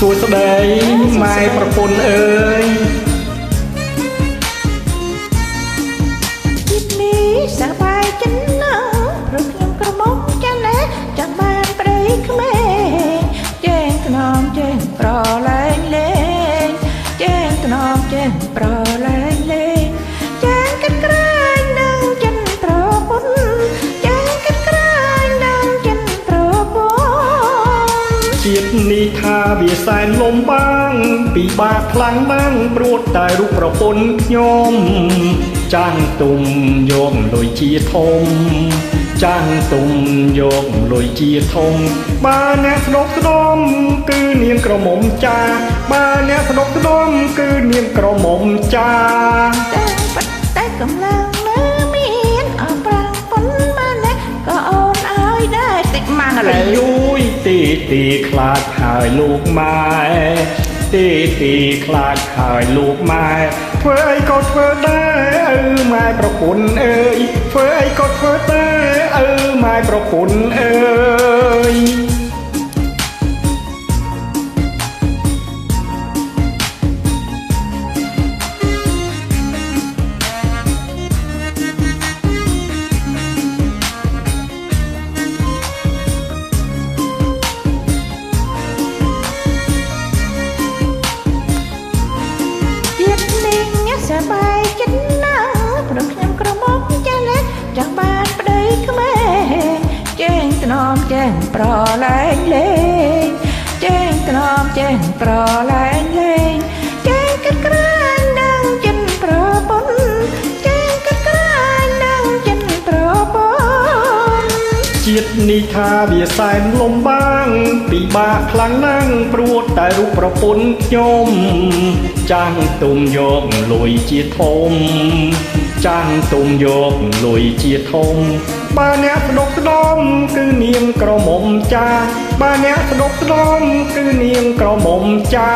សួស្តីម៉ែប្រពន្ធអើយជាតិនេះសប្បាយចិនណាស់ព្រោះខ្ញុំក្រមុំចាស់ណាស់ចង់បានប្តីក្មេងចែងថ្នមចែងប្រលែងលេងចែងថ្នមចែងប្រលែងលេងចែងកាត់ក្រែងនឹងចិនប្រពន្ធចែងកាត់ក្រែងនឹងចិនប្រពន្ធជាតិនេះថាវាសែនលំបាំងពិបាកខ្លាំងណាស់ព្រួតតែរូបប្រពន្ធខ្ញុំចាំងទុំយកលុយជាធំចាំងទុំយកលុយជាធំបើអ្នកស្ដុកស្ដុំគឺនាងក្រមុំចាបើអ្នកស្ដុកស្ដុំគឺនាងក្រមុំចាតែកម្លាំងនៅមានអប្រាំងប៉ុន្មានណាក៏អូនឲ្យដែរតិចម៉ាំងឥឡូវយូយទីខ្លាចហើយលោកម៉ែទីខ្លាចហើយលោកម៉ែធ្វើអីក៏ធ្វើដែរឪម៉ែប្រពន្ធអើយធ្វើអីក៏ធ្វើដែរឪម៉ែប្រពន្ធអើយសប្បាយចិត្តណាស់ព្រោះខ្ញុំក្រមុំចាស់ណាស់ចង់បានប្តីក្មេងចែងថ្នមចែងប្រលែងលេងចែងថ្នមចែងប្រលែងលេងចែងកាត់ក្រែងនឹងចិនប្រពន្ធចែងកាត់ក្រែងនឹងចិនប្រពន្ធជាតិនេះថាវាសែនលំបាំងពិបាកខ្លាំងណាស់ព្រួតតែរូបប្រពន្ធខ្ញុំចាំងទុំយកលុយជាធំចាំងទុំយកលុយជាធំបើអ្នកស្ដុកស្ដុំគឺនាងក្រមុំចាបើអ្នកស្ដុកស្ដុំគឺនាងក្រមុំចា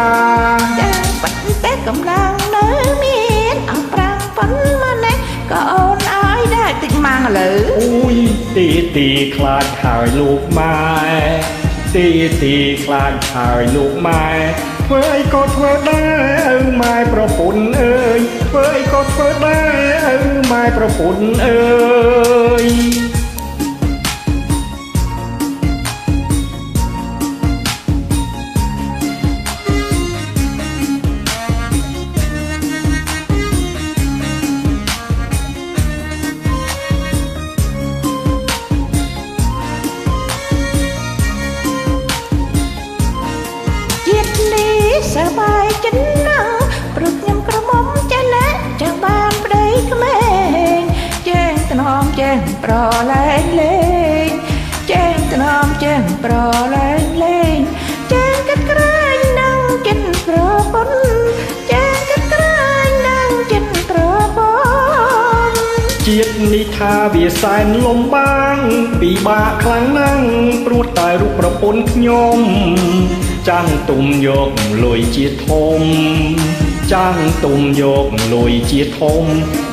បាត់តែកម្លាំងនៅមានអប្រាំងប៉ុន្មានណាក៏អូនឲ្យដែរតិចម៉ាំងឥឡូវអូយទីខ្លាចហើយលោកម៉ែទីខ្លាចហើយលោកម៉ែធ្វើអីក៏ធ្វើដែរឪម៉ែប្រពន្ធអើយធ្វើអីក៏ធ្វើដែរឪម៉ែប្រពន្ធអើយសប្បាយចិត្តណាស់ព្រោះខ្ញុំក្រមុំចាស់ណាស់ចង់បានប្តីក្មេងចែងថ្នមចែងប្រលែងលេងចែងថ្នមចែងប្រលែងលេងចែងកាត់ក្រែងនឹងចិនប្រពន្ធចែងកាត់ក្រែងនឹងចិនប្រពន្ធជាតិនេះថាវាសែនលំបាំងពិបាកខ្លាំងណាស់ព្រួតតែរូបប្រពន្ធខ្ញុំចាំងទុំយកលុយជាធំចាំងទុំយកលុយជាធំ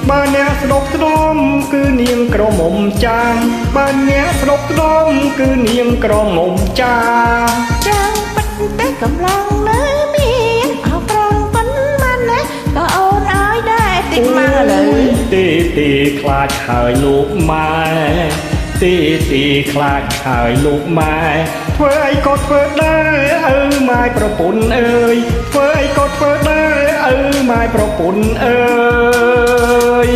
បើអ្នកស្ដុកស្ដុំគឺនាងក្រមុំចាបើអ្នកស្ដុកស្ដុំគឺនាងក្រមុំចាចាំបាត់តែកម្លាំងនៅមានអប្រាំងប៉ុន្មានណាក៏អូនឲ្យដែរតិចម៉ាំងឥឡូវទីខ្លាចហើយលោកម៉ែទីខ្លាចហើយលោកម៉ែធ្វើអីក៏ធ្វើដែរឪម៉ែប្រពន្ធអើយធ្វើអីក៏ធ្វើដែរឪម៉ែប្រពន្ធអើយ